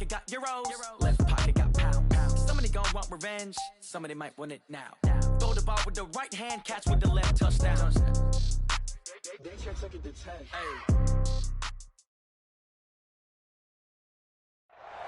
pocket got euros, left pocket got pounds. Somebody gon' want revenge, somebody might want it now. Throw the ball with the right hand, catch with the left, touchdown. They took it to 10.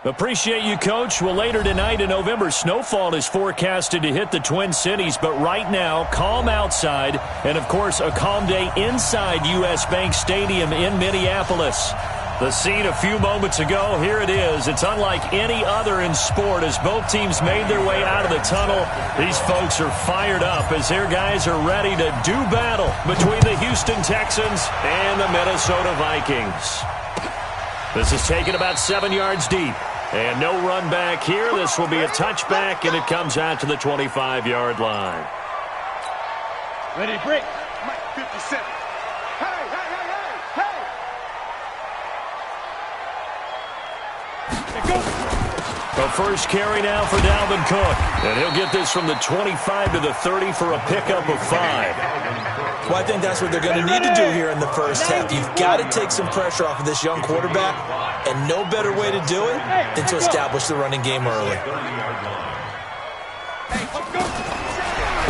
Appreciate you, Coach. Well, later tonight, a November snowfall is forecasted to hit the Twin Cities, but right now, calm outside, and, of course, a calm day inside U.S. Bank Stadium in Minneapolis. The scene a few moments ago, here it is. It's unlike any other in sport as both teams made their way out of the tunnel. These folks are fired up as their guys are ready to do battle between the Houston Texans and the Minnesota Vikings. This is taken about 7 yards deep. And no run back here. This will be a touchback, and it comes out to the 25-yard line. Ready, break. Mike 57. Hey, hey, hey, hey, hey! Go! The first carry now for Dalvin Cook. And he'll get this from the 25 to the 30 for a pickup of 5. Well, I think that's what they're going to need to do here in the first half. You've got to take some pressure off of this young quarterback, and no better way to do it than to establish the running game early.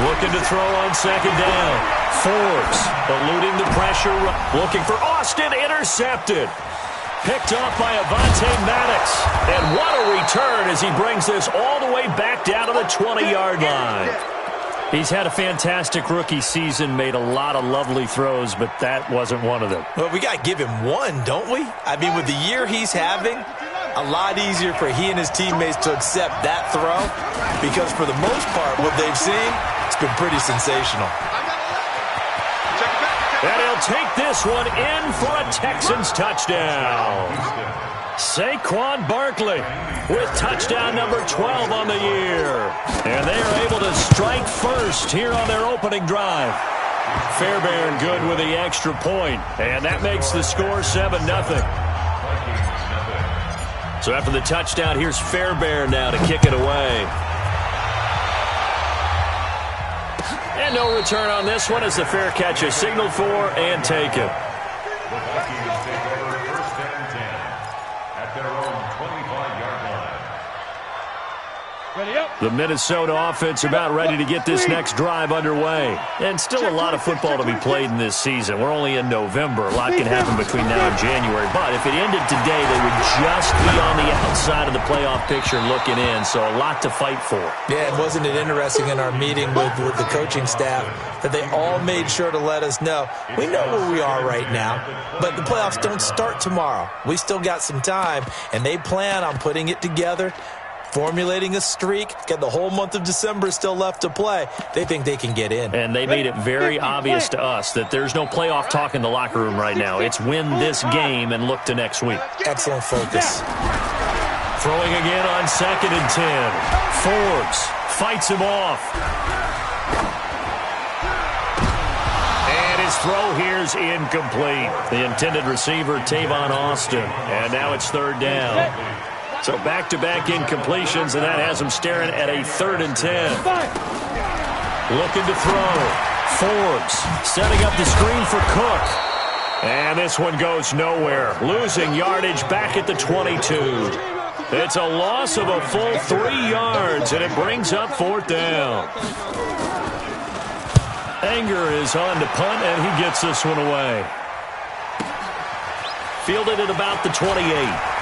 Looking to throw on second down. Forbes eluding the pressure. Looking for Austin. Intercepted. Picked off by Avonte Maddox. And what a return as he brings this all the way back down to the 20-yard line. He's had a fantastic rookie season, made a lot of lovely throws, but that wasn't one of them. Well, we got to give him one, don't we? I mean, with the year he's having, a lot easier for he and his teammates to accept that throw because for the most part, what they've seen, it's been pretty sensational. And he'll take this one in for a Texans touchdown. Saquon Barkley with touchdown number 12 on the year. And they are able to strike first here on their opening drive. Fairbairn good with the extra point. And that makes the score 7-0. So after the touchdown, here's Fairbairn now to kick it away. And no return on this one as the fair catch is signaled for and taken. The Minnesota offense about ready to get this next drive underway. And still a lot of football to be played in this season. We're only in November. A lot can happen between now and January. But if it ended today, they would just be on the outside of the playoff picture looking in. So a lot to fight for. Yeah, and wasn't it interesting in our meeting with the coaching staff that they all made sure to let us know, we know where we are right now, but the playoffs don't start tomorrow. We still got some time, and they plan on putting it together, formulating a streak, get the whole month of December still left to play. They think they can get in. And they made it very obvious to us that there's no playoff talk in the locker room right now. It's win this game and look to next week. Excellent focus. Throwing again on 2nd and 10. Forbes fights him off. And his throw here's incomplete. The intended receiver, Tavon Austin. And now it's 3rd down. So back-to-back incompletions, and that has him staring at a 3rd and 10. Looking to throw. Forbes setting up the screen for Cook. And this one goes nowhere. Losing yardage back at the 22. It's a loss of a full 3 yards, and it brings up 4th down. Anger is on to punt, and he gets this one away. Fielded at about the 28.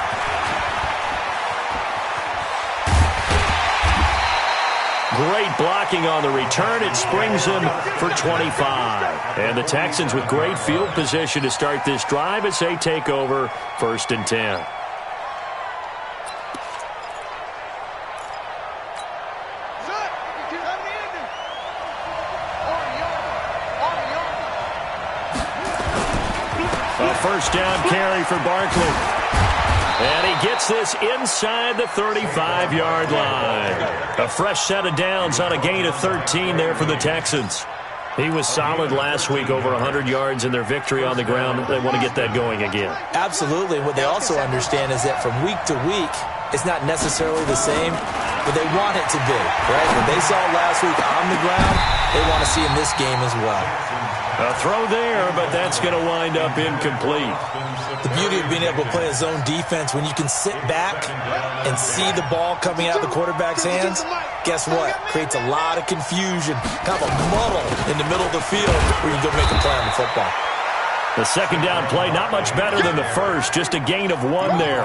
Great blocking on the return. It springs him for 25. And the Texans with great field position to start this drive as they take over 1st and 10. A 1st down carry for Barkley. And he gets this inside the 35-yard line. A fresh set of downs on a gain of 13 there for the Texans. He was solid last week, over 100 yards in their victory on the ground. They want to get that going again. Absolutely. What they also understand is that from week to week, it's not necessarily the same. but they want it to be, right? What they saw last week on the ground, they want to see in this game as well. A throw there, but that's going to wind up incomplete. The beauty of being able to play a zone defense, when you can sit back and see the ball coming out of the quarterback's hands, guess what? Creates a lot of confusion, kind of a muddle in the middle of the field where you can go make a play on the football. The second down play, not much better than the first, just a gain of 1 there.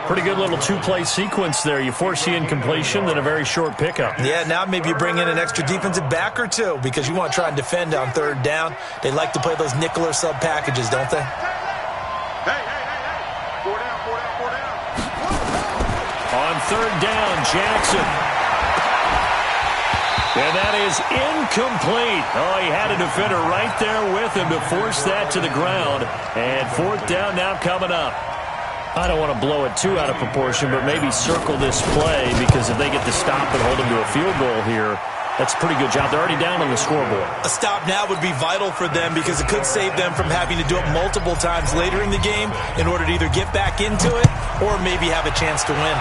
Pretty good little two-play sequence there. You force the incompletion, then a very short pickup. Yeah, now maybe you bring in an extra defensive back or two because you want to try and defend on third down. They like to play those nickel or sub packages, don't they? Hey. 4 down. On third down, Jackson. And that is incomplete. Oh, he had a defender right there with him to force that to the ground. And fourth down now coming up. I don't want to blow it too out of proportion, but maybe circle this play because if they get to stop and hold him to a field goal here, that's a pretty good job. They're already down on the scoreboard. A stop now would be vital for them because it could save them from having to do it multiple times later in the game in order to either get back into it or maybe have a chance to win.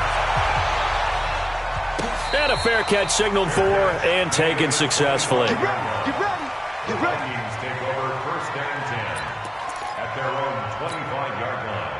And a fair catch signaled for and taken successfully. Get ready. Take over first and 10 at their own 25-yard line.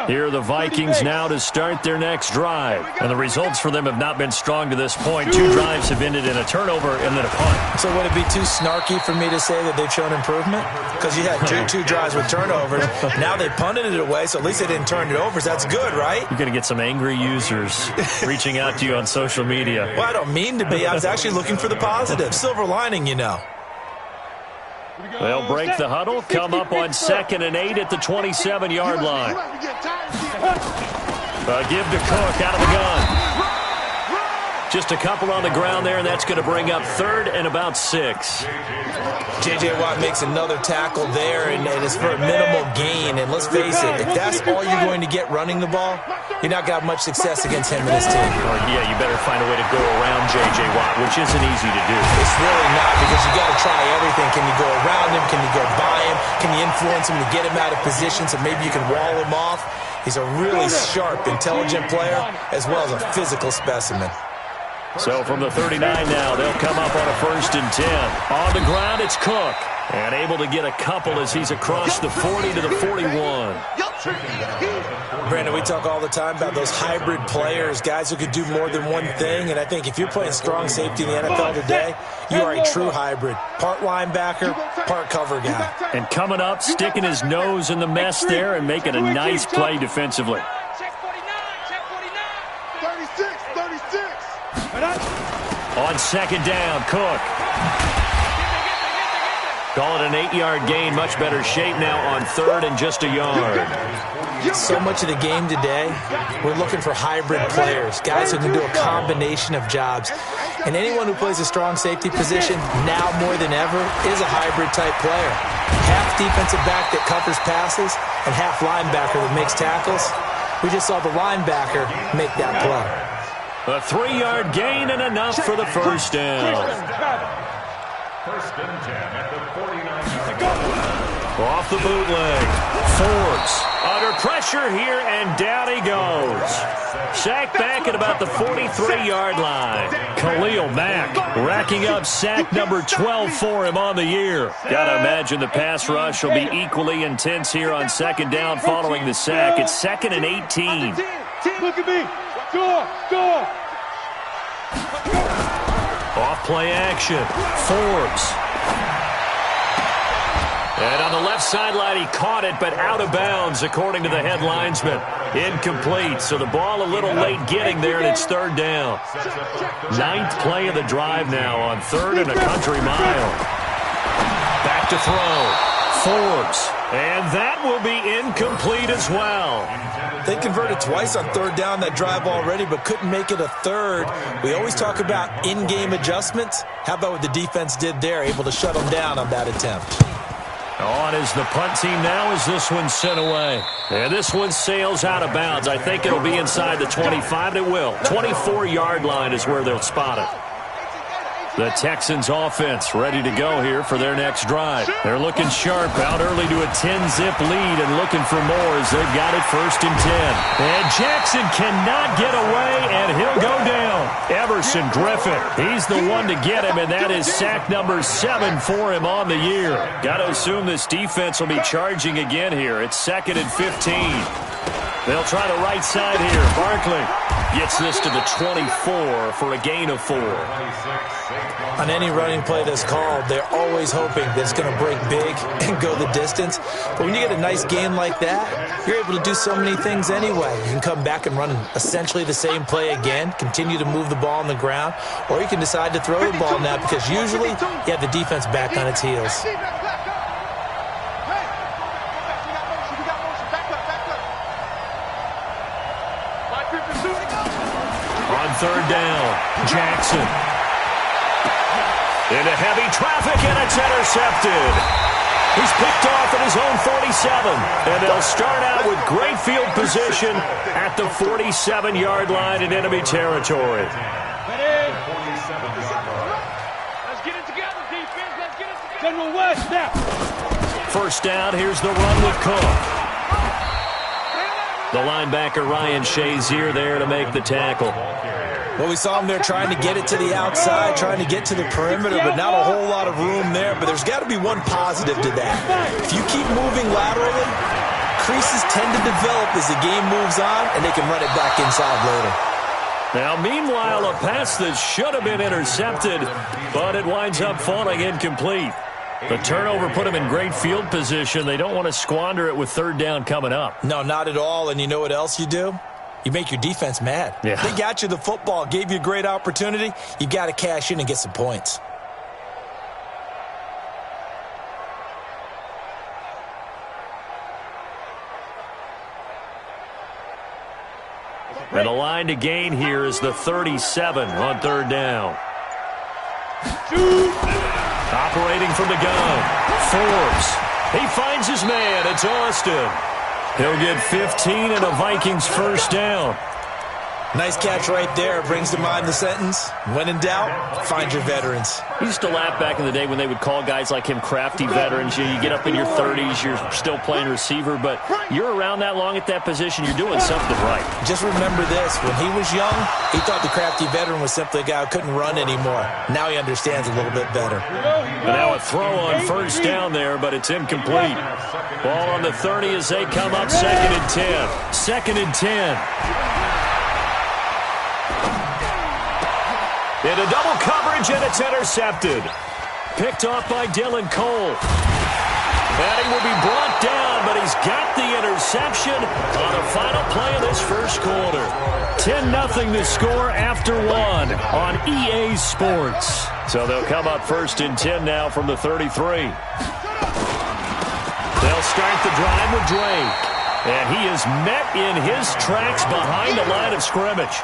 Here are the Vikings now to start their next drive. And the results for them have not been strong to this point. 2 drives have ended in a turnover and then a punt. So would it be too snarky for me to say that they've shown improvement? Because you had two drives with turnovers. Now they punted it away, so at least they didn't turn it over. So that's good, right? You're going to get some angry users reaching out to you on social media. Well, I don't mean to be. I was actually looking for the positive. Silver lining, you know. They'll break the huddle, come up on 2nd and 8 at the 27-yard line. Give to Cook out of the gun. Just a couple on the ground there, and that's going to bring up 3rd and about 6. J.J. Watt makes another tackle there, and it's for a minimal gain. And let's face it, if that's all you're going to get running the ball, you're not going to have much success against him and his team. Yeah, you better find a way to go around J.J. Watt, which isn't easy to do. It's really not because you got to try everything. Can you go around him? Can you go by him? Can you influence him to get him out of position so maybe you can wall him off? He's a really sharp, intelligent player as well as a physical specimen. So from the 39 now, they'll come up on a 1st and 10. On the ground, it's Cook. And able to get a couple as he's across the 40 to the 41. Brandon, we talk all the time about those hybrid players, guys who could do more than one thing. And I think if you're playing strong safety in the NFL today, you are a true hybrid. Part linebacker, part cover guy. And coming up, sticking his nose in the mess there and making a nice play defensively. On 2nd down, Cook. Call it an 8-yard gain. Much better shape now on 3rd and just a yard. So much of the game today, we're looking for hybrid players, guys who can do a combination of jobs. And anyone who plays a strong safety position, now more than ever, is a hybrid-type player. Half defensive back that covers passes and half linebacker that makes tackles. We just saw the linebacker make that play. A 3-yard gain and enough for the first down. 1st and 10 at the 49-yard line. Off the bootleg. Forbes under pressure here, and down he goes. Sack back at about the 43-yard line. Khalil Mack racking up sack number 12 for him on the year. Gotta imagine the pass rush will be equally intense here on 2nd down following the sack. It's 2nd and 18. Look at me. Go. Off play action. Forbes. And on the left sideline, he caught it, but out of bounds, according to the head linesman. Incomplete, so the ball a little late getting there, and it's 3rd down. 9th play of the drive now on 3rd and a country mile. Back to throw. Forbes. And that will be incomplete as well. They converted twice on 3rd down that drive already, but couldn't make it a 3rd. We always talk about in-game adjustments. How about what the defense did there, able to shut them down on that attempt? On is the punt team now as this one sent away. And this one sails out of bounds. I think it'll be inside the 25. It will. 24-yard line is where they'll spot it. The Texans offense ready to go here for their next drive. They're looking sharp, out early to a 10-zip lead and looking for more as they've got it 1st and 10. And Jackson cannot get away, and he'll go down. Everson Griffin, he's the one to get him, and that is sack number 7 for him on the year. Got to assume this defense will be charging again here. It's 2nd and 15. They'll try the right side here. Barkley gets this to the 24 for a gain of 4. On any running play that's called, they're always hoping that it's going to break big and go the distance. But when you get a nice gain like that, you're able to do so many things anyway. You can come back and run essentially the same play again, continue to move the ball on the ground, or you can decide to throw the ball now because usually you have the defense back on its heels. On 3rd down, Jackson. Into heavy traffic, and it's intercepted. He's picked off at his own 47, and they'll start out with great field position at the 47-yard line in enemy territory. Let's get it together, defense. Let's get it together. General West, now. 1st down, here's the run with Cook. The linebacker Ryan Shazier there to make the tackle. Well, we saw him there trying to get it to the outside, trying to get to the perimeter, but not a whole lot of room there. But there's got to be one positive to that. If you keep moving laterally, creases tend to develop as the game moves on, and they can run it back inside later. Now, meanwhile, a pass that should have been intercepted, but it winds up falling incomplete. The turnover put them in great field position. They don't want to squander it with 3rd down coming up. No, not at all. And you know what else you do? You make your defense mad. Yeah. They got you the football, gave you a great opportunity. You got to cash in and get some points. And the line to gain here is the 37 on 3rd down. Operating from the gun. Forbes. He finds his man. It's Austin. He'll get 15 and a Vikings 1st down. Nice catch right there. Brings to mind the sentence, when in doubt, find your veterans. I used to laugh back in the day when they would call guys like him crafty veterans. You get up in your 30s, you're still playing receiver, but you're around that long at that position, you're doing something right. Just remember this. When he was young, he thought the crafty veteran was simply a guy who couldn't run anymore. Now he understands a little bit better. And now a throw on 1st down there, but it's incomplete. Ball on the 30 as they come up 2nd and 10. 2nd and 10. Into double coverage, and it's intercepted. Picked off by Dylan Cole. And he will be brought down, but he's got the interception on a final play of this 1st quarter. 10-0 the score after 1 on EA Sports. So they'll come up 1st and 10 now from the 33. They'll start the drive with Drake. And he is met in his tracks behind the line of scrimmage.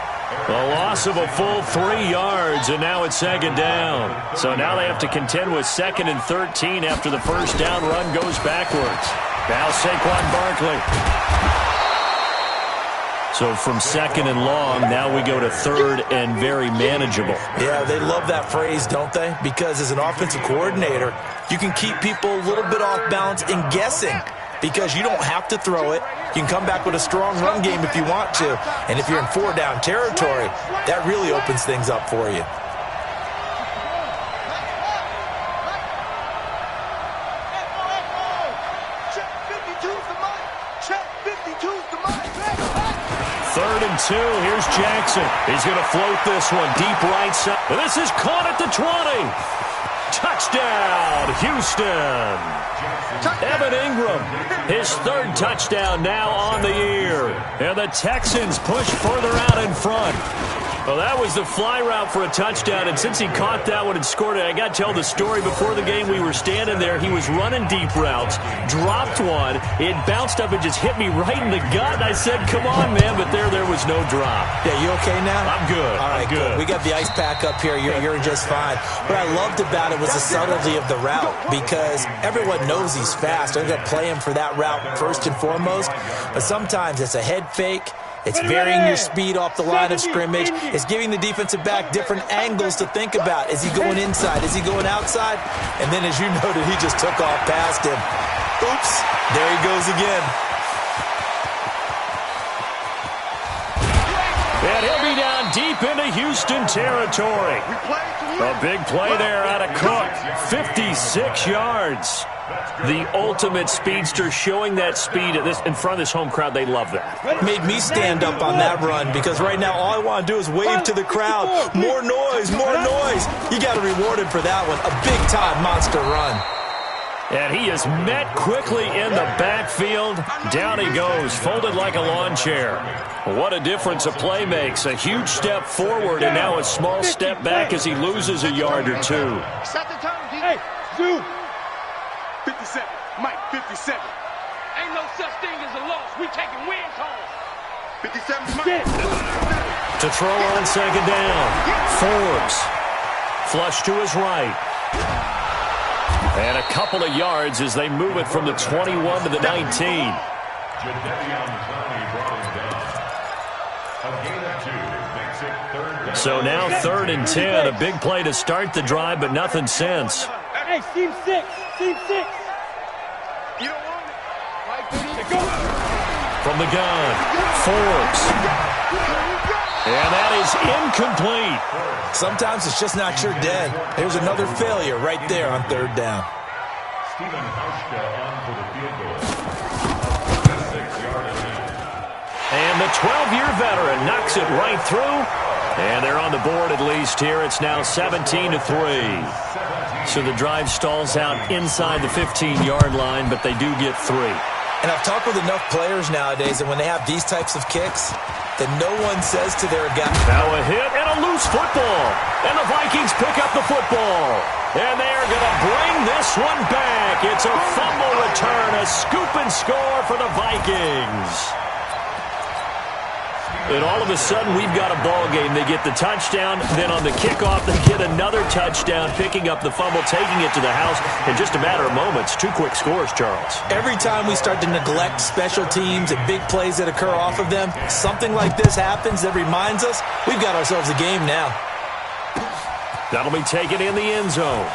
A loss of a full 3 yards, and now it's 2nd down. So now they have to contend with 2nd and 13 after the 1st down run goes backwards. Now Saquon Barkley. So from 2nd and long, now we go to 3rd and very manageable. Yeah, they love that phrase, don't they? Because as an offensive coordinator, you can keep people a little bit off balance and guessing. Because you don't have to throw it. You can come back with a strong run game if you want to. And if you're in 4-down territory, that really opens things up for you. Third and 2. Here's Jackson. He's going to float this one deep right side. This is caught at the 20. Touchdown, Houston. Evan Ingram, his 3rd touchdown now on the year. And the Texans push further out in front. Well, that was the fly route for a touchdown, and since he caught that one and scored it, I got to tell the story. Before the game, we were standing there. He was running deep routes, dropped one. It bounced up and just hit me right in the gut, and I said, come on, man, but there was no drop. Yeah, you okay now? I'm good. All right, good. We got the ice pack up here. You're just fine. What I loved about it was the subtlety of the route, because everyone knows he's fast. They're going to play him for that route first and foremost, but sometimes it's a head fake. It's varying your speed off the line of scrimmage. It's giving the defensive back different angles to think about. Is he going inside? Is he going outside? And then, as you noted, he just took off past him. Oops, there he goes again. And he'll be down deep into Houston territory. A big play there out of Cook. 56 yards. The ultimate speedster, showing that speed in front of this home crowd. They love that. Made me stand up on that run because right now all I want to do is wave to the crowd. More noise, more noise. You got to reward him for that one. A big-time monster run. And he is met quickly in the backfield. Down he goes, folded like a lawn chair. What a difference a play makes. A huge step forward and now a small step back as he loses a yard or two. Hey, Zoo. 57. Mike, 57. Ain't no such thing as a loss. We taking wins home. 57, Mike. To throw on second down. Forbes. Flush to his right. And a couple of yards as they move it from the 21 to the 19. So now 3rd and 10. A big play to start the drive, but nothing since. Hey, team 6. Team 6. You don't want it. Go. From the gun, Forbes. And that is incomplete. Sometimes it's just not your day. There's another failure right there on 3rd down. Stephen Hauschka on for the field goal. 6-yard attempt. And the 12-year veteran knocks it right through. And they're on the board at least here. It's now 17-3. So the drive stalls out inside the 15-yard line, but they do get 3. And I've talked with enough players nowadays that when they have these types of kicks, that no one says to their guy. Now a hit and a loose football. And the Vikings pick up the football. And they are going to bring this one back. It's a fumble return, a scoop and score for the Vikings. And all of a sudden, we've got a ball game. They get the touchdown, then on the kickoff, they get another touchdown, picking up the fumble, taking it to the house in just a matter of moments. 2 quick scores, Charles. Every time we start to neglect special teams and big plays that occur off of them, something like this happens that reminds us we've got ourselves a game now. That'll be taken in the end zone.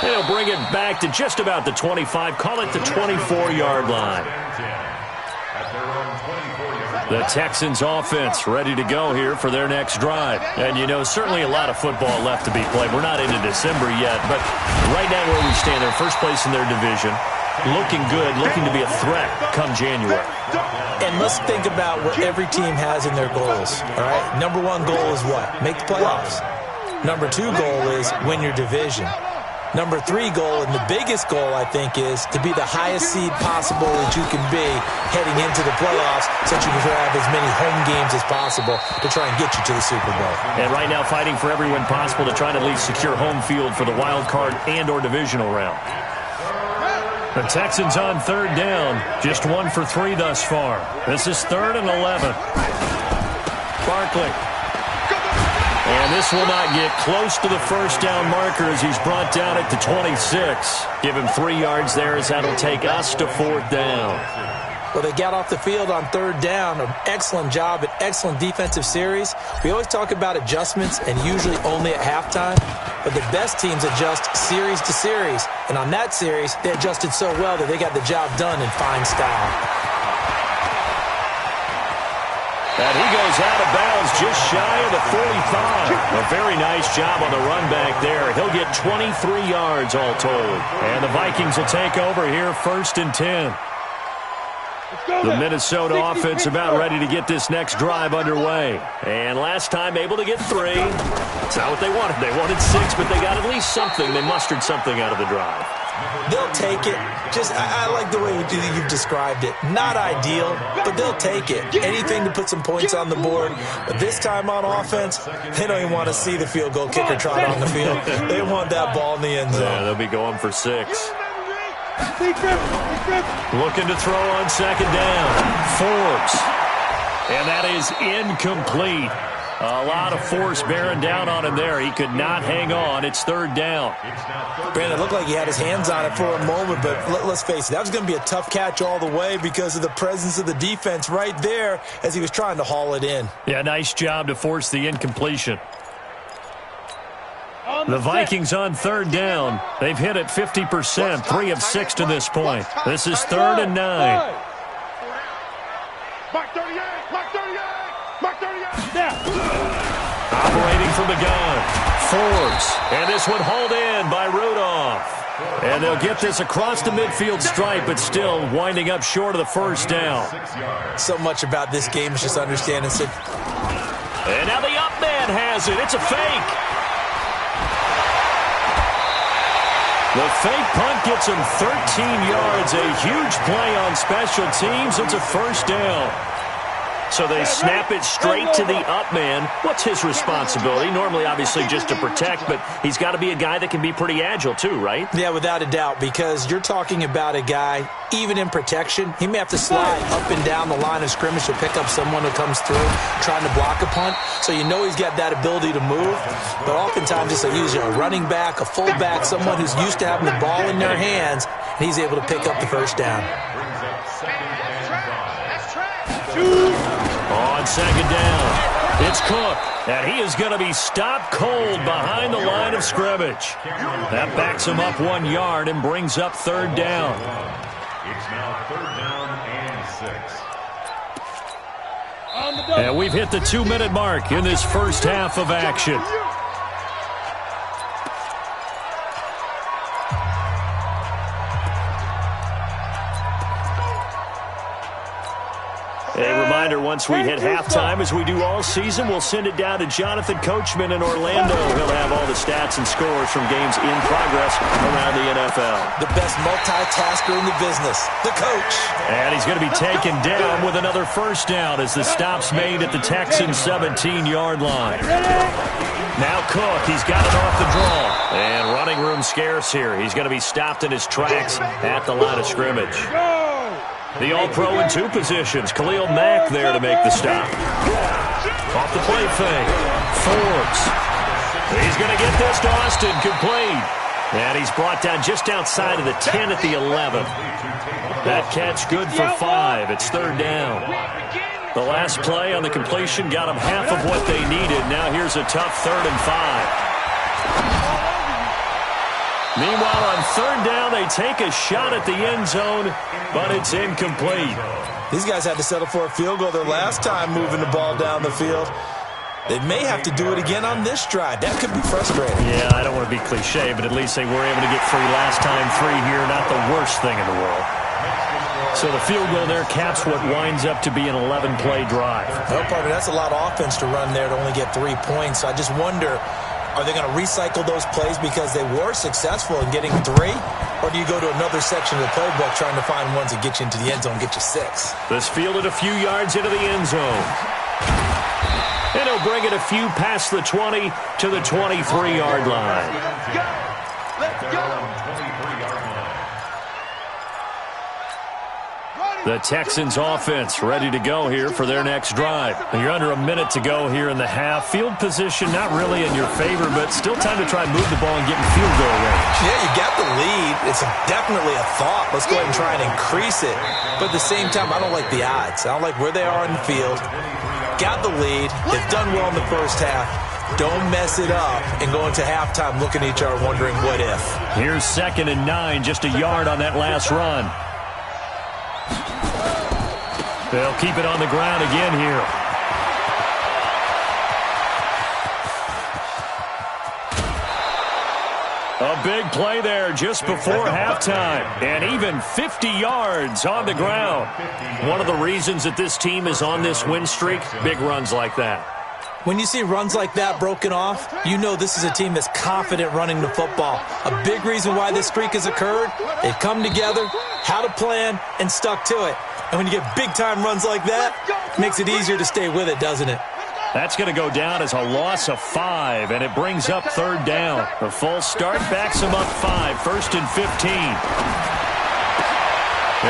And he'll bring it back to just about the 25, call it the 24-yard line. The Texans offense ready to go here for their next drive. And, you know, certainly a lot of football left to be played. We're not into December yet, but right now where we stand, they're first place in their division. Looking good, looking to be a threat come January. And let's think about what every team has in their goals, all right? Number 1 goal is what? Make the playoffs. Number 2 goal is win your division. Number 3 goal, and the biggest goal, I think, is to be the highest seed possible that you can be heading into the playoffs so that you can have as many home games as possible to try and get you to the Super Bowl. And right now fighting for every win possible to try and at least secure home field for the wild card and or divisional round. The Texans on 3rd down, just 1 for 3 thus far. This is 3rd and 11. Barkley. And this will not get close to the first down marker as he's brought down at the 26. Give him 3 yards there as that'll take us to 4th down. Well, they got off the field on 3rd down. An excellent job, an excellent defensive series. We always talk about adjustments and usually only at halftime. But the best teams adjust series to series. And on that series, they adjusted so well that they got the job done in fine style. And he goes out of bounds just shy of the 45. A very nice job on the run back there. He'll get 23 yards all told. And the Vikings will take over here 1st and 10. The Minnesota offense about ready to get this next drive underway. And last time able to get 3. It's not what they wanted. They wanted 6, but they got at least something. They mustered something out of the drive. They'll take it. I like the way you've described it. Not ideal, but they'll take it. Anything to put some points on the board. But this time on offense, they don't even want to see the field goal kicker trot on the field. They want that ball in the end zone. Yeah, they'll be going for 6. Looking to throw on 2nd down. Forbes. And that is incomplete. A lot of force bearing down on him there. He could not hang on. It's third down. Brandon, it looked like he had his hands on it for a moment, but let's face it, that was going to be a tough catch all the way because of the presence of the defense right there as he was trying to haul it in. Yeah, nice job to force the incompletion. The Vikings on third down. They've hit it 50%, 3 of 6 to this point. This is 3rd and 9. Mark 38! Mark 38! Mark 38! Operating from the gun. Forbes. And this one hauled in by Rudolph. And they'll get this across the midfield stripe, but still winding up short of the first down. So much about this game is just understanding. And now the up man has it. It's a fake. The fake punt gets him 13 yards. A huge play on special teams. It's a first down. So they snap it straight to the up man. What's his responsibility? Normally, obviously, just to protect, but he's got to be a guy that can be pretty agile too, right? Yeah, without a doubt, because you're talking about a guy, even in protection, he may have to slide up and down the line of scrimmage to pick up someone who comes through trying to block a punt. So you know he's got that ability to move, but oftentimes it's usually a running back, a fullback, someone who's used to having the ball in their hands, and he's able to pick up the first down. On second down, it's Cook, and he is going to be stopped cold behind the line of scrimmage. That backs him up 1 yard and brings up third down. It's now 3rd down and 6. And we've hit the 2-minute mark in this first half of action. A reminder, once we hit halftime, as we do all season, we'll send it down to Jonathan Coachman in Orlando. He'll have all the stats and scores from games in progress around the NFL. The best multitasker in the business, the coach. And he's going to be taken down with another first down as the stop's made at the Texans' 17-yard line. Now Cook, he's got it off the draw. And running room scarce here. He's going to be stopped in his tracks at the line of scrimmage. The All-Pro in 2 positions. Khalil Mack there to make the stop. Off the play fake. Forbes. He's going to get this to Austin complete. And he's brought down just outside of the 10 at the 11. That catch good for 5. It's third down. The last play on the completion got them half of what they needed. Now here's a tough 3rd and 5. Meanwhile, on third down, they take a shot at the end zone, but it's incomplete. These guys had to settle for a field goal their last time moving the ball down the field. They may have to do it again on this drive. That could be frustrating. Yeah, I don't want to be cliche, but at least they were able to get 3 last time. 3 here, not the worst thing in the world. So the field goal there caps what winds up to be an 11-play drive. Well, partner, that's a lot of offense to run there to only get 3 points. So I just wonder, are they going to recycle those plays because they were successful in getting 3? Or do you go to another section of the playbook trying to find ones that get you into the end zone, get you 6? This fielded a few yards into the end zone. And he'll bring it a few past the 20 to the 23-yard line. Let's go! The Texans offense ready to go here for their next drive. You're under a minute to go here in the half. Field position not really in your favor, but still time to try and move the ball and get in field goal range. Yeah, you got the lead. It's definitely a thought. Let's go ahead and try and increase it. But at the same time, I don't like the odds. I don't like where they are in the field. Got the lead. They've done well in the first half. Don't mess it up and go into halftime looking at each other wondering what if. Here's 2nd and 9, just a yard on that last run. They'll keep it on the ground again here. A big play there just before halftime. And even 50 yards on the ground. One of the reasons that this team is on this win streak, big runs like that. When you see runs like that broken off, you know this is a team that's confident running the football. A big reason why this streak has occurred, they've come together, had a plan, and stuck to it. And when you get big-time runs like that, it makes it easier to stay with it, doesn't it? That's going to go down as a loss of 5, and it brings up third down. The full start backs him up 5, 1st and 15.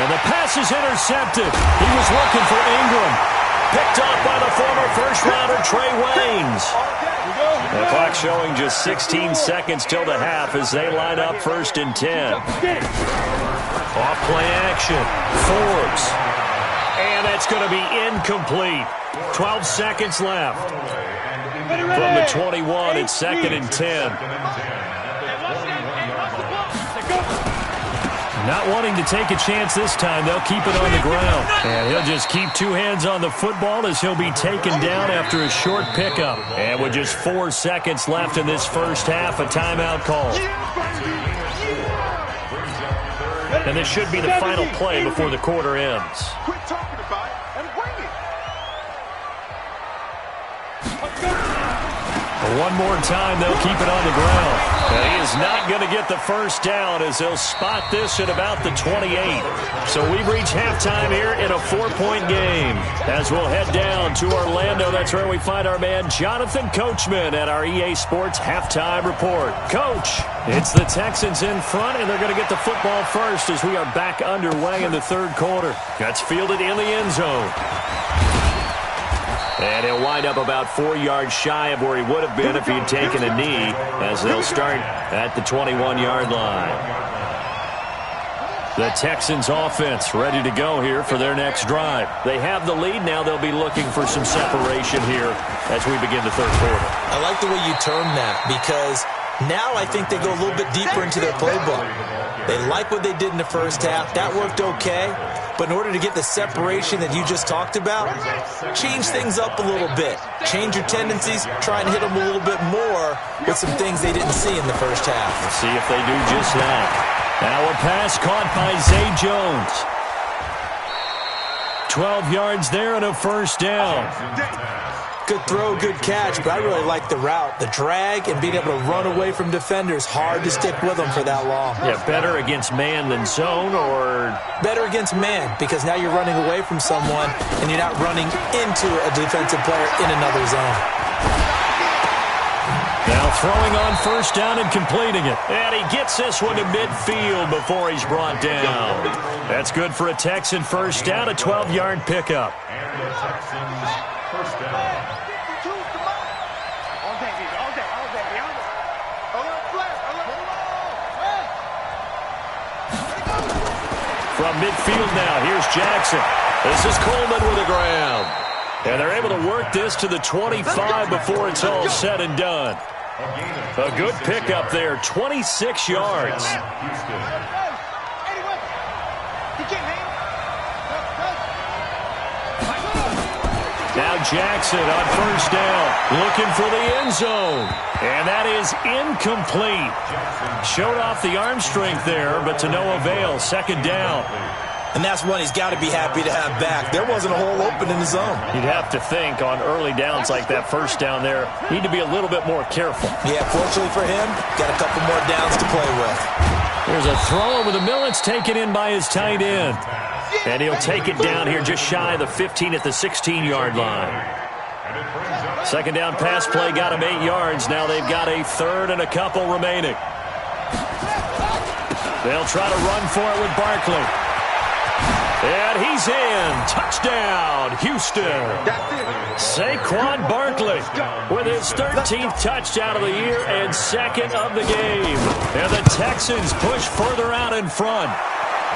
And the pass is intercepted. He was looking for Ingram. picked off by the former first-rounder Trey Waynes. The clock showing just 16 seconds till the half as they line up 1st and 10. Off play action. Forbes. And that's going to be incomplete. 12 seconds left. From the 21, it's 2nd and 10. Not wanting to take a chance this time, they'll keep it on the ground. And he'll just keep 2 hands on the football as he'll be taken down after a short pickup. And with just 4 seconds left in this first half, a timeout call. And this should be the final play before the quarter ends. Quit talking about it and bring it. One more time, they'll keep it on the ground. And he is not going to get the first down as they'll spot this at about the 28. So we've reached halftime here in a 4-point game. As we'll head down to Orlando, that's where we find our man Jonathan Coachman at our EA Sports Halftime Report. Coach, it's the Texans in front, and they're going to get the football first as we are back underway in the 3rd quarter. That's fielded in the end zone. And he'll wind up about 4 yards shy of where he would have been if he'd taken a knee, as they'll start at the 21-yard line. The Texans offense ready to go here for their next drive. They have the lead. Now they'll be looking for some separation here as we begin the 3rd quarter. I like the way you term that, because now I think they go a little bit deeper into their playbook. They like what they did in the first half. That worked okay. But in order to get the separation that you just talked about, change things up a little bit. Change your tendencies. Try and hit them a little bit more with some things they didn't see in the first half. We'll see if they do just that. Now a pass caught by Zay Jones. 12 yards there and a first down. Good throw, good catch, but I really like the route. The drag and being able to run away from defenders, hard to stick with them for that long. Yeah, better against man than zone, or? Better against man, because now you're running away from someone and you're not running into a defensive player in another zone. Now throwing on first down and completing it. And he gets this one to midfield before he's brought down. That's good for a Texan first down, a 12-yard pickup. And the Texans first down. From midfield now, here's Jackson. This is Coleman with the ground. And they're able to work this to the 25 before it's all said and done. A good pickup there, 26 yards. Now Jackson on first down, looking for the end zone. And that is incomplete. Showed off the arm strength there, but to no avail. Second down. And that's one he's got to be happy to have back. There wasn't a hole open in the zone. You'd have to think on early downs like that first down there, need to be a little bit more careful. Yeah, fortunately for him, got a couple more downs to play with. There's a throw over the middle. It's taken in by his tight end. And he'll take it down here just shy of the 15 at the 16-yard line. Second down pass play got him 8 yards. Now they've got a third and a couple remaining. They'll try to run for it with Barkley. And he's in. Touchdown, Houston. Saquon Barkley with his 13th touchdown of the year and second of the game. And the Texans push further out in front.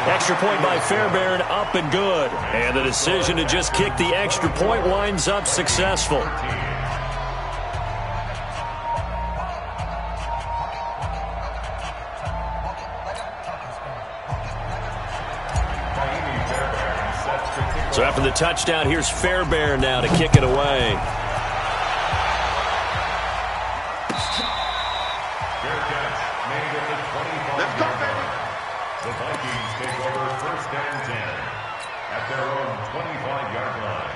Extra point by Fairbairn, up and good. And the decision to just kick the extra point winds up successful. So after the touchdown, here's Fairbairn now to kick it away. Let's go, baby. The Vikings take over first and 10 at their own 25-yard line.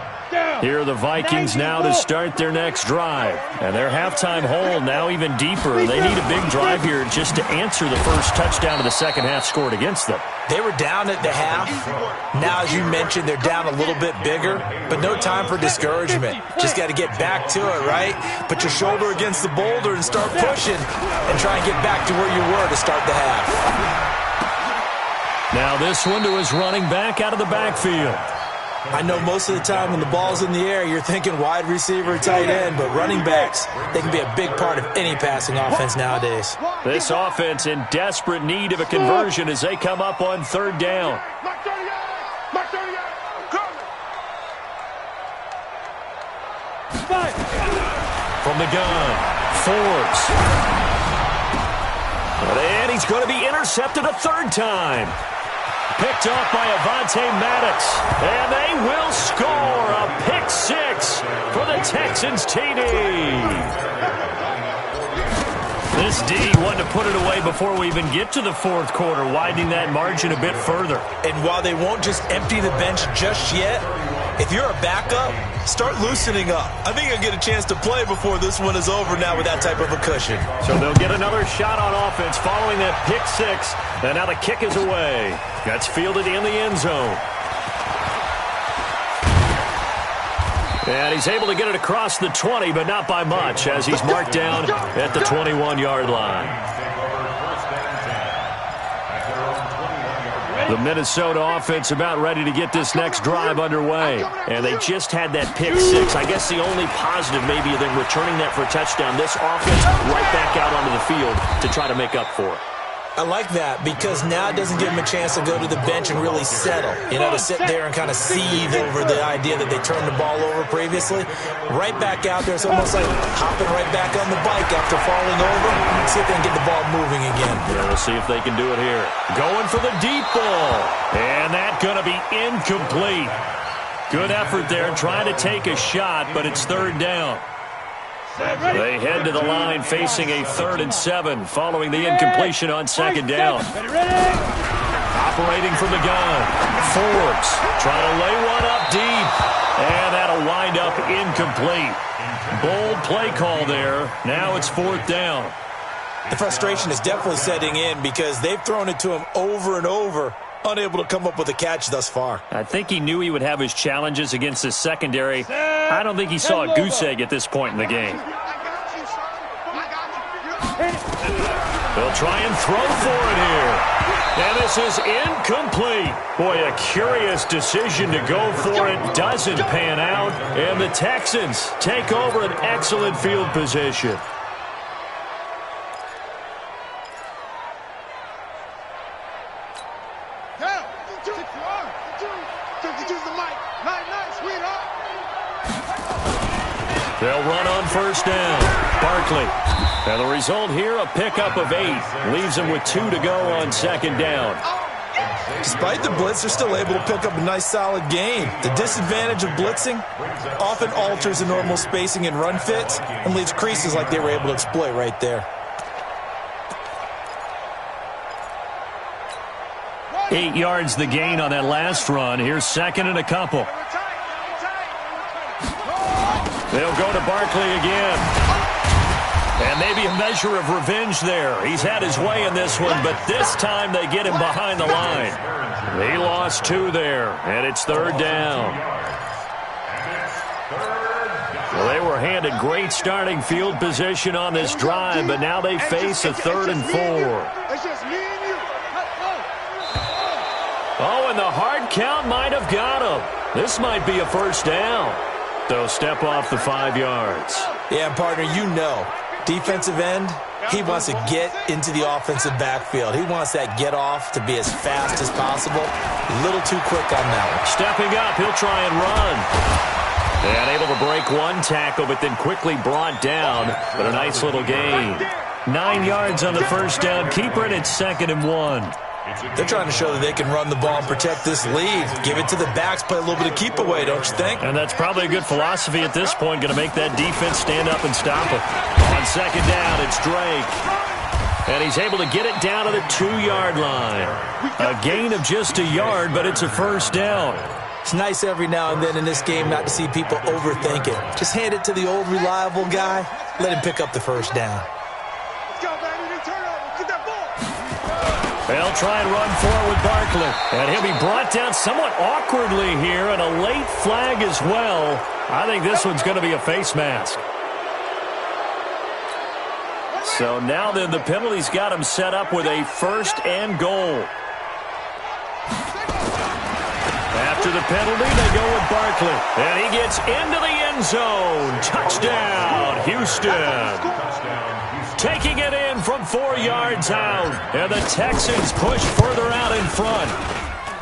Here are the Vikings now to start their next drive. And their halftime hole now even deeper. They need a big drive here just to answer the first touchdown of the second half scored against them. They were down at the half. Now, as you mentioned, they're down a little bit bigger, but no time for discouragement. Just got to get back to it, right? Put your shoulder against the boulder and start pushing and try and get back to where you were to start the half. Now this one to his running back out of the backfield. I know most of the time when the ball's in the air, you're thinking wide receiver, tight end, but running backs, they can be a big part of any passing offense nowadays. This offense in desperate need of a conversion as they come up on third down. From the gun, Forbes. And he's going to be intercepted a third time. Picked off by Avonte Maddox. And they will score a pick six for the Texans TD. This D wanted to put it away before we even get to the fourth quarter, widening that margin a bit further. And while they won't just empty the bench just yet, if you're a backup, start loosening up. I think you'll get a chance to play before this one is over now with that type of a cushion. So they'll get another shot on offense following that pick six. And now the kick is away. That's fielded in the end zone. And he's able to get it across the 20, but not by much, as he's marked down at the 21-yard line. The Minnesota offense about ready to get this next drive underway. And they just had that pick six. I guess the only positive maybe than returning that for a touchdown. This offense right back out onto the field to try to make up for it. I like that because now it doesn't give them a chance to go to the bench and really settle. You know, to sit there and kind of seethe over the idea that they turned the ball over previously. Right back out there, it's almost like hopping right back on the bike after falling over. See if they can get the ball moving again. Yeah, we'll see if they can do it here. Going for the deep ball. And that's going to be incomplete. Good effort there trying to take a shot, but it's third down. They head to the line facing a 3rd and 7 following the incompletion on second down. Operating from the gun. Forbes trying to lay one up deep. And that'll wind up incomplete. Bold play call there. Now it's 4th down. The frustration is definitely setting in because they've thrown it to him over and over, unable to come up with a catch thus far. I think he knew he would have his challenges against his secondary. I don't think he saw a goose egg at this point in the game. They'll try and throw for it here. And this is incomplete. Boy, a curious decision to go for it. Doesn't pan out. And the Texans take over an excellent field position. They'll run on first down. Barkley. And the result here, a pickup of 8. Leaves them with 2 to go on second down. Despite the blitz, they're still able to pick up a nice, solid gain. The disadvantage of blitzing often alters the normal spacing and run fits and leaves creases like they were able to exploit right there. 8 yards the gain on that last run. Here's 2nd and a couple. They'll go to Barkley again. And maybe a measure of revenge there. He's had his way in this one, but this time they get him behind the line. He lost 2 there, and it's 3rd down. Well, they were handed great starting field position on this drive, but now they face a 3rd and 4. Oh, and the hard count might have got him. This might be a first down. They'll step off the 5 yards. Yeah, partner, you know, defensive end, he wants to get into the offensive backfield. He wants that get off to be as fast as possible. A little too quick on that one. Stepping up, he'll try and run. And able to break 1 tackle, but then quickly brought down. But a nice little gain. 9 yards on the first down. Keeper, and it's 2nd and 1. They're trying to show that they can run the ball and protect this lead. Give it to the backs, play a little bit of keep away, don't you think? And that's probably a good philosophy at this point. Going to make that defense stand up and stop it. On second down, it's Drake. And he's able to get it down to the 2-yard line. A gain of just a yard, but it's a first down. It's nice every now and then in this game not to see people overthink it. Just hand it to the old reliable guy. Let him pick up the first down. They'll try and run forward with Barkley. And he'll be brought down somewhat awkwardly here, and a late flag as well. I think this one's going to be a face mask. So now then, the penalty's got him set up with a 1st and goal. After the penalty, they go with Barkley. And he gets into the end zone. Touchdown, Houston. Taking it in from 4 yards out. And the Texans push further out in front.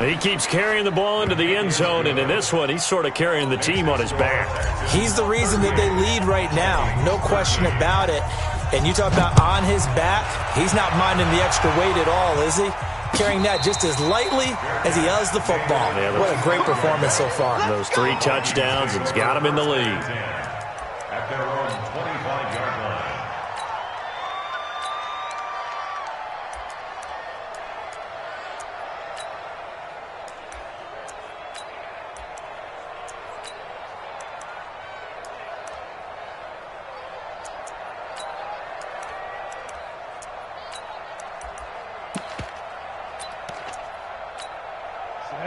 He keeps carrying the ball into the end zone, and in this one, he's sort of carrying the team on his back. He's the reason that they lead right now. No question about it. And you talk about on his back, he's not minding the extra weight at all, is he? Carrying that just as lightly as he does the football. Yeah, what a great performance so far. Those 3 touchdowns, it's got him in the lead. At their own 25-yard line.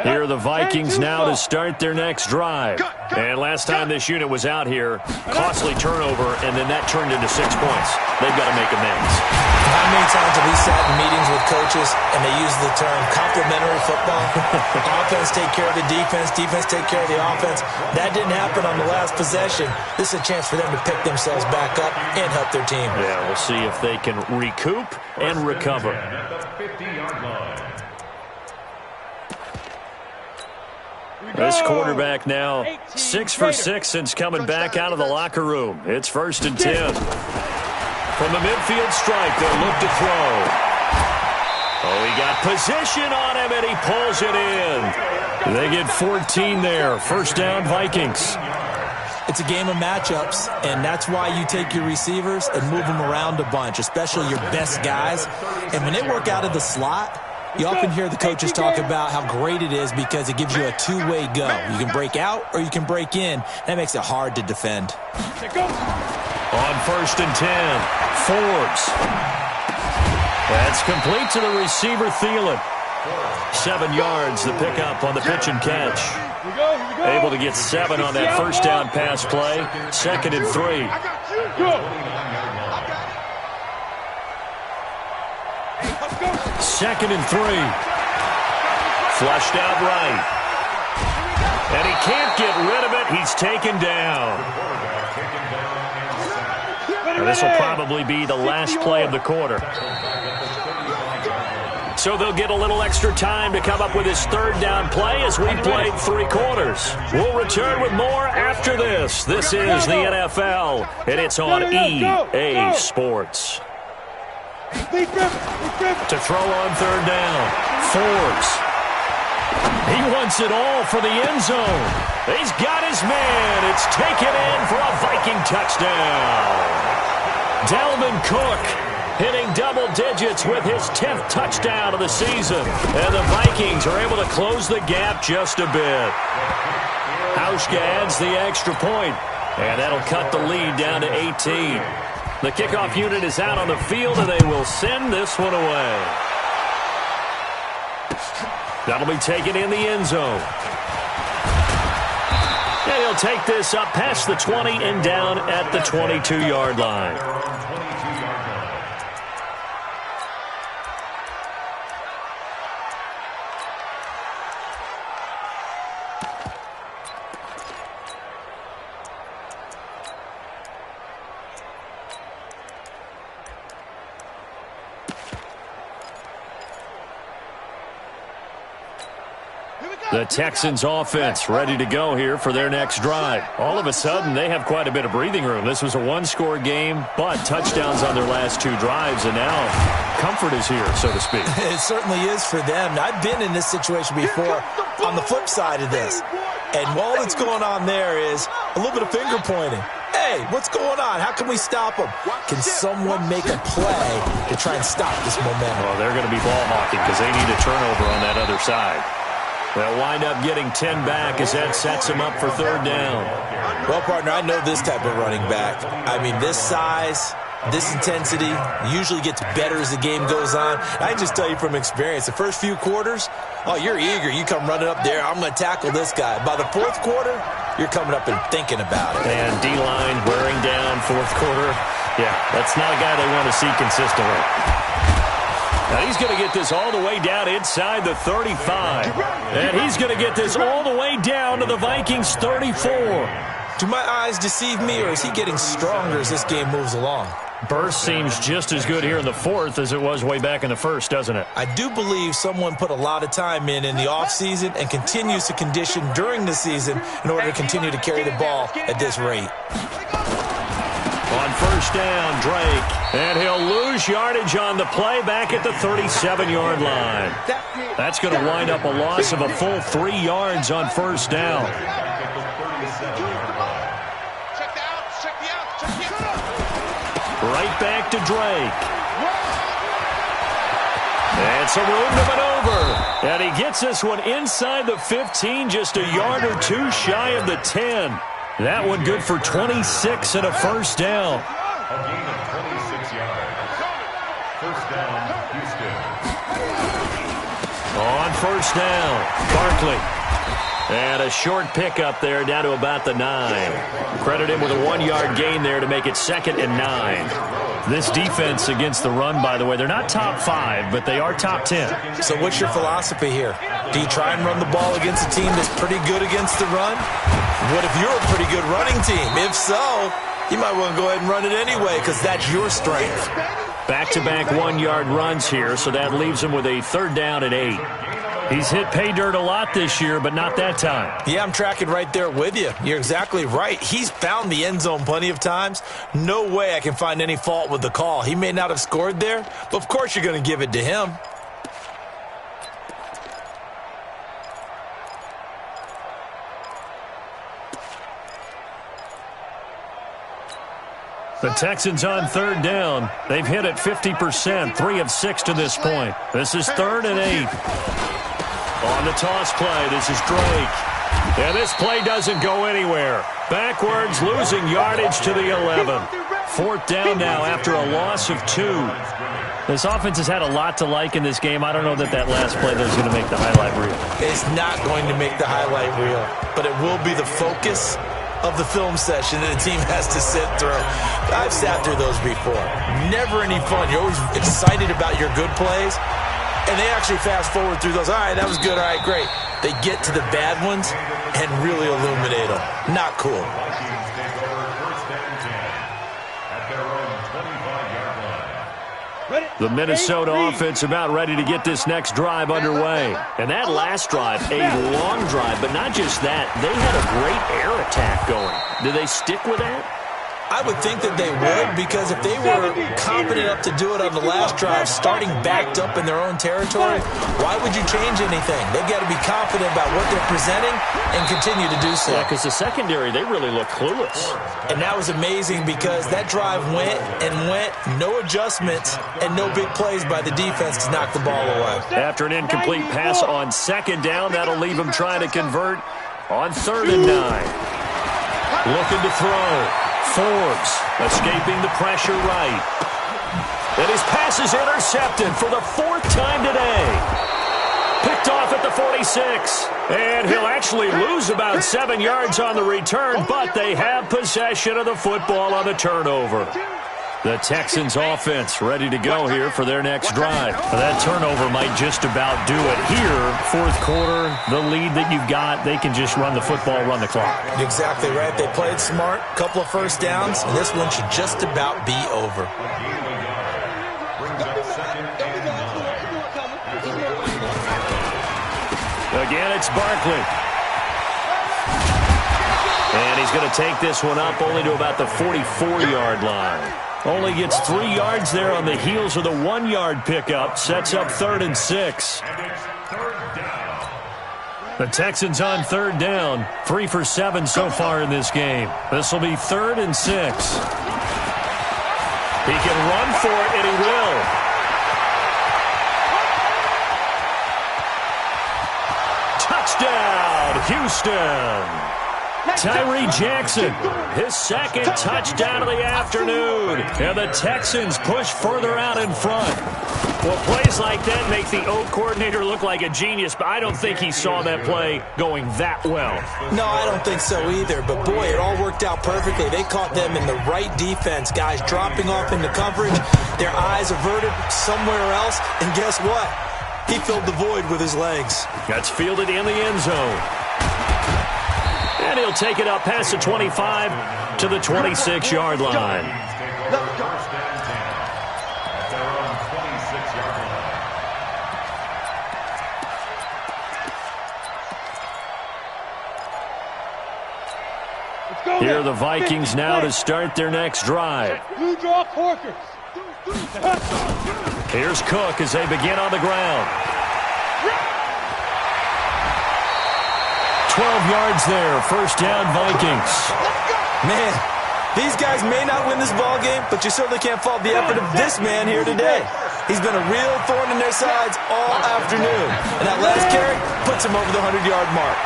Here are the Vikings now to start their next drive. And last time this unit was out here, costly turnover, and then that turned into 6 points. They've got to make amends. How many times have we sat in meetings with coaches and they use the term complementary football? Offense take care of the defense, defense take care of the offense. That didn't happen on the last possession. This is a chance for them to pick themselves back up and help their team. Yeah, we'll see if they can recoup and recover. At the 50-yard line. This quarterback now 6 for 6 since coming back out of the locker room. It's 1st and 10. From the midfield stripe, they'll look to throw. Oh, he got position on him, and he pulls it in. They get 14 there. 1st down, Vikings. It's a game of matchups, and that's why you take your receivers and move them around a bunch, especially your best guys. And when they work out of the slot, you often hear the coaches talk about how great it is because it gives you a two-way go. You can break out or you can break in. That makes it hard to defend. On 1st and 10, Forbes. That's complete to the receiver, Thielen. 7 yards, the pickup on the pitch and catch. Able to get 7 on that 1st down pass play. 2nd and 3. 2nd and 3. Flushed out right. And he can't get rid of it. He's taken down. And this will probably be the last play of the quarter. So they'll get a little extra time to come up with his 3rd down play as we played 3 quarters. We'll return with more after this. This is the NFL, and it's on EA Sports. To throw on 3rd down, Forbes. He wants it all for the end zone. He's got his man. It's taken in for a Viking touchdown. Dalvin Cook hitting double digits with his 10th touchdown of the season. And the Vikings are able to close the gap just a bit. Hauschka adds the extra point, and that'll cut the lead down to 18. The kickoff unit is out on the field, and they will send this one away. That'll be taken in the end zone. And he'll take this up past the 20 and down at the 22-yard line. The Texans offense ready to go here for their next drive. All of a sudden, they have quite a bit of breathing room. This was a one-score game, but touchdowns on their last 2 drives, and now comfort is here, so to speak. It certainly is for them. I've been in this situation before on the flip side of this. And all that's going on there is a little bit of finger pointing. Hey, what's going on? How can we stop them? Can someone make a play to try and stop this momentum? Well, they're going to be ball hawking because they need a turnover on that other side. They'll wind up getting 10 back as that sets them up for 3rd down. Well, partner, I know this type of running back. I mean, this size, this intensity usually gets better as the game goes on. I can just tell you from experience, the first few quarters, oh, you're eager. You come running up there, I'm going to tackle this guy. By the 4th quarter, you're coming up and thinking about it. And D-line wearing down 4th quarter. Yeah, that's not a guy they want to see consistently. And he's going to get this all the way down inside the 35. And he's going to get this all the way down to the Vikings 34. Do my eyes deceive me, or is he getting stronger as this game moves along? Burst seems just as good here in the fourth as it was way back in the first, doesn't it? I do believe someone put a lot of time in the offseason and continues to condition during the season in order to continue to carry the ball at this rate. On first down, Drake. And he'll lose yardage on the play back at the 37-yard line. That's going to wind up a loss of a full 3 yards on first down. Right back to Drake. And some room to maneuver. And he gets this one inside the 15, just a yard or two shy of the 10. That one good for 26 and a first down. A gain of 26 yards. First down, Houston. On first down, Barkley. And a short pickup there down to about the 9. Credit him with a 1-yard gain there to make it 2nd and 9. This defense against the run, by the way, they're not top 5, but they are top 10. So what's your philosophy here? Do you try and run the ball against a team that's pretty good against the run? What if you're a pretty good running team? If so, you might want to go ahead and run it anyway because that's your strength. Back-to-back 1-yard runs here, so that leaves him with a 3rd down and 8. He's hit pay dirt a lot this year, but not that time. Yeah, I'm tracking right there with you. You're exactly right. He's found the end zone plenty of times. No way I can find any fault with the call. He may not have scored there, but of course you're going to give it to him. The Texans on 3rd down. They've hit it 50%, 3 of 6 to this point. This is 3rd and 8. On the toss play, this is Drake. And this play doesn't go anywhere. Backwards, losing yardage to the 11. 4th down now after a loss of 2. This offense has had a lot to like in this game. I don't know that last play is going to make the highlight reel. It's not going to make the highlight reel, but it will be the focus of the film session that the team has to sit through. I've sat through those before. Never any fun. You're always excited about your good plays, and they actually fast forward through those. All right, that was good. All right, great. They get to the bad ones and really illuminate them. Not cool. Vikings take over first and 10 at their own 25-yard line. The Minnesota offense about ready to get this next drive underway. And that last drive, a long drive, but not just that. They had a great air attack going. Do they stick with that? I would think that they would, because if they were confident enough to do it on the last drive, starting backed up in their own territory, why would you change anything? They've got to be confident about what they're presenting and continue to do so. Yeah, because the secondary, they really look clueless. And that was amazing because that drive went and went, no adjustments, and no big plays by the defense to knock the ball away. After an incomplete pass on 2nd down, that'll leave them trying to convert on 3rd and 9. Looking to throw. Forbes escaping the pressure right. And his pass is intercepted for the 4th time today. Picked off at the 46. And he'll actually lose about 7 yards on the return, but they have possession of the football on the turnover. The Texans offense ready to go here for their next drive. That turnover might just about do it here. 4th quarter, the lead that you've got, they can just run the football, run the clock. Exactly right. They played smart, couple of first downs, and this one should just about be over. Again, it's Barkley. And he's going to take this one up only to about the 44-yard line. Only gets 3 yards there on the heels of the 1-yard pickup. Sets up 3rd and 6. The Texans on 3rd down. 3 for 7 so far in this game. This will be 3rd and 6. He can run for it, and he will. Touchdown, Houston. Tyree Jackson, his 2nd touchdown of the afternoon. And the Texans push further out in front. Well, plays like that make the O coordinator look like a genius, but I don't think he saw that play going that well. No, I don't think so either, but boy, it all worked out perfectly. They caught them in the right defense, guys dropping off into coverage, their eyes averted somewhere else, and guess what? He filled the void with his legs. That's fielded in the end zone. And he'll take it up past the 25 to the 26-yard line. Here are the Vikings now to start their next drive. Here's Cook as they begin on the ground. 12 yards there. First down, Vikings. Man, these guys may not win this ball game, but you certainly can't fault the effort of this man here today. He's been a real thorn in their sides all afternoon. And that last carry puts him over the 100-yard mark.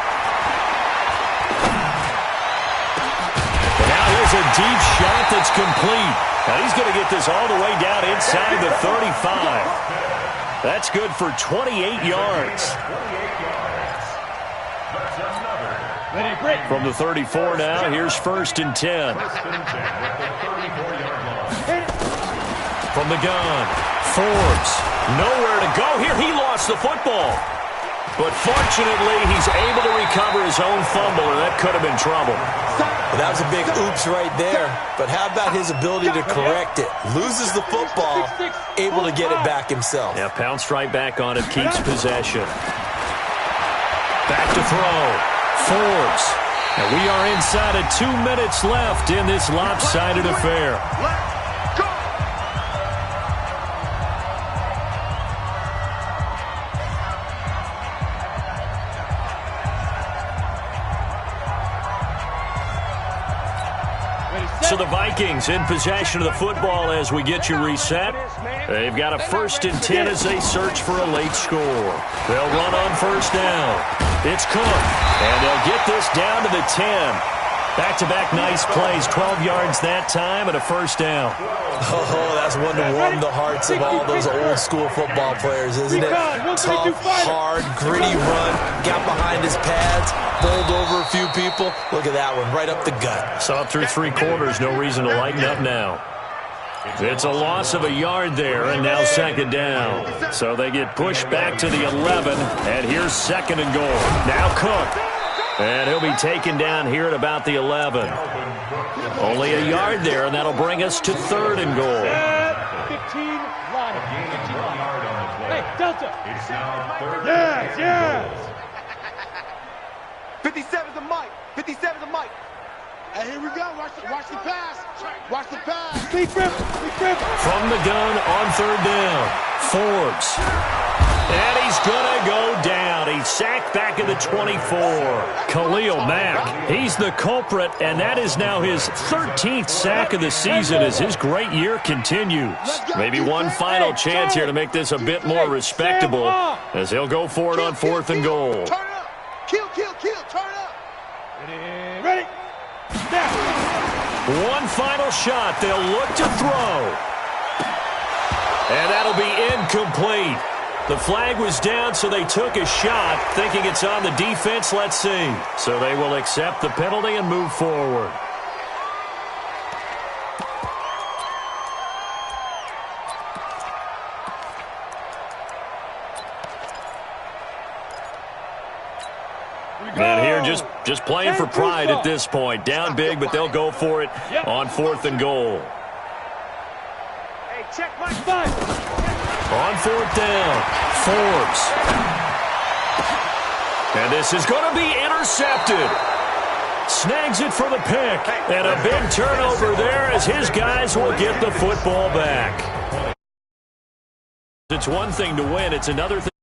A deep shot that's complete. Now he's going to get this all the way down inside the 35. That's good for 28 yards. From the 34 now, here's 1st and 10. From the gun, Forbes. Nowhere to go here. He lost the football. But fortunately, he's able to recover his own fumble, and that could have been trouble. Well, that was a big oops right there. But how about his ability to correct it? Loses the football, able to get it back himself. Yeah, pounced right back on it, keeps possession. Back to throw. Forbes. And we are inside of 2 minutes left in this lopsided affair. So the Vikings in possession of the football as we get you reset. They've got a 1st and 10 as they search for a late score. They'll run on 1st down. It's Cook, and they'll get this down to the 10. Back-to-back nice plays, 12 yards that time and a 1st down. Oh, that's one to warm the hearts of all those old-school football players, isn't it? Tough, hard, gritty run, got behind his pads, bowled over a few people. Look at that one, right up the gut. Saw it through 3 quarters, no reason to lighten up now. It's a loss of a yard there, and now 2nd down. So they get pushed back to the 11, and here's 2nd and goal. Now Cook. And he'll be taken down here at about the 11. Only a yard there, and that'll bring us to 3rd and goal. 15 line. Hey, Delta. It's now 3rd. Yes. 57's the mic. 57's the mic. Hey, here we go. Watch the pass. Watch the pass. Big grip. From the gun on 3rd down. Forbes. And he's going to go down. He's sacked back at the 24. Khalil Mack, he's the culprit, and that is now his 13th sack of the season as his great year continues. Maybe one final chance here to make this a bit more respectable as they'll go for it on 4th and goal. Turn up. Kill. Turn up. Ready. Now. One final shot. They'll look to throw. And that'll be incomplete. The flag was down, so they took a shot, thinking it's on the defense. Let's see. So they will accept the penalty and move forward. And here just playing for pride at this point. Down big, but they'll go for it on 4th and goal. Hey, check my 5. On 4th down, Forbes. And this is going to be intercepted. Snags it for the pick. And a big turnover there as his guys will get the football back. It's one thing to win. It's another thing.